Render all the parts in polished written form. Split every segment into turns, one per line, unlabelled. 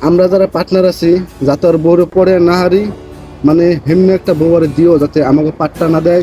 আমরা যারা পার্টনার আছি যাতে আর বউরে পরে না হারি, মানে হেমনি একটা বউরে দিও যাতে আমাকে পাট্টা না দেয়।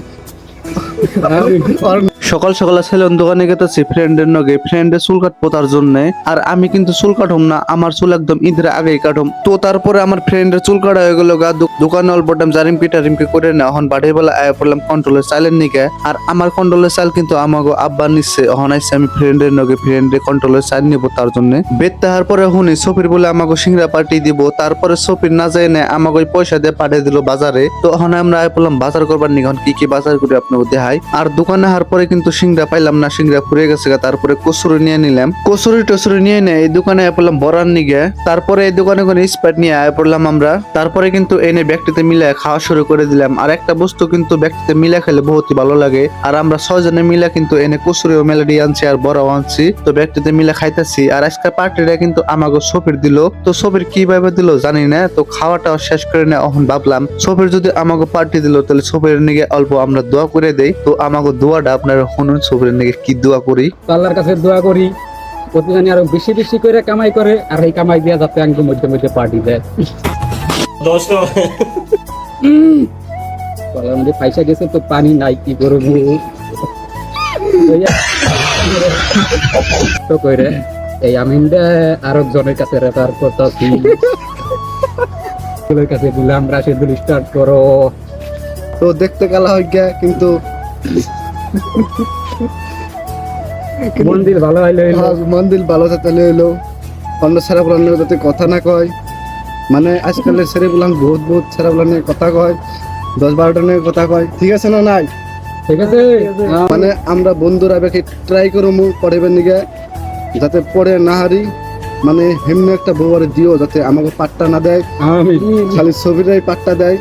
সকাল সকাল ছেলে দোকানে গেতেছি ফ্রেন্ডের নগে, ফ্রেন্ডের চুল কাটবো তার জন্য। আর আমি কিন্তু চুল কাটুম না, আমার চুল একদম ঈদের আগেই কাটুম। তো তারপরে আমার ফ্রেন্ডের চুল কাটা হয়ে গেল গা, দোকানে অল্প টাইম জারিমকি করে না, এখন বাড়ির বেলা আয়া পড়লাম কন্ট্রোলের চাইলের নিকে। আর আমার কন্ট্রোলের চাল কিন্তু আমাকে আব্বা নিচ্ছে, এখন আইসে আমি ফ্রেন্ডের নগে, ফ্রেন্ডের কন্ট্রোলের চাল নিবো তার জন্য। বেদ তাহার পরে শুনি সফির বলে আমাকে সিংড়া পাঠিয়ে দিব, তারপরে সফির না যায় না আমাকে ওই পয়সা দিয়ে পাঠিয়ে দিল বাজারে। তো এখন আমরা আয়া পড়লাম বাজার করবার নিকে, এখন কি কি বাজার করি আপনাকে দেখাই। আর দোকানে আসার পরে কিন্তু সিংড়া পাইলাম না, সিংড়া ফুরিয়ে গেছে গা। তারপরে কচুরি নিয়ে নিলাম, কচুরি টসুরি নিয়ে নেই এই দোকানে আয়া পড়লাম বরার নিগে। তারপরে এই দোকানে কোনো স্প্রাইট নিয়ে আয়া পড়লাম আমরা। তারপরে কিন্তু এনে ব্যক্তিতে মিলে খাওয়া শুরু করে দিলাম। আর একটা বস্তু কিন্তু ব্যক্তিতে মিলে খেলে বহুতই ভালো লাগে। আর আমরা 6 জনে মিলে কিন্তু এনে কচুরি ও মেলাডি আনছি আর বড়াও আনছি, তো ব্যক্তিতে মিলে খাইতেছি। আর আজকের পার্টিটা কিন্তু আমাকে সফির দিল, তো সফির কিভাবে দিল জানি না। তো খাওয়াটাও শেষ করে না, এখন ভাবলাম সফির যদি আমাকে পার্টি দিল তাহলে সফির নিগে অল্প আমরা দোয়া করে দেই। তো আমাকে দোয়াটা আপনারা শুনুন, সফির নিগে কি দোয়া করি।
আল্লাহর কাছে দোয়া করি প্রতিদিন আরো বেশি বেশি করে কামাই করে, আর এই কামাই দিয়া যাতে আমি মধ্যে মধ্যে পার্টি দেয়।
दोस्तों
গলার মধ্যে পয়সা গেছে তো পানি নাই, কি করবো। তো কইরে এই আমিনটা আরো জনের কাছে রেফার করতেছি, ওদের কাছে দিলাম রাশিদুল স্টার্ট করো।
তো দেখতে কালা হয়ে গিয়া কিন্তু
মন্দির ভালো হইলো
মন্দির ভালো থাকতে হইলো। অন্য ছেড়া বলার নিয়ে যাতে কথা না কয়, মানে আজকালের ছেড়ে বললাম বহুত বহুত ছেড়া বলার নিয়ে কথা কয়, 10-12টা নিয়ে কথা কয়, ঠিক আছে না নাই?
ঠিক আছে।
মানে আমরা বন্ধুরা বেশি ট্রাই করবো পড়েবেন নিগে যাতে পড়ে না হারি, মানে হেমনি একটা বউরে দিও যাতে আমাকে পাট্টা না দেয়,
আমি
খালি ছবিটাই পাট্টা দেয়।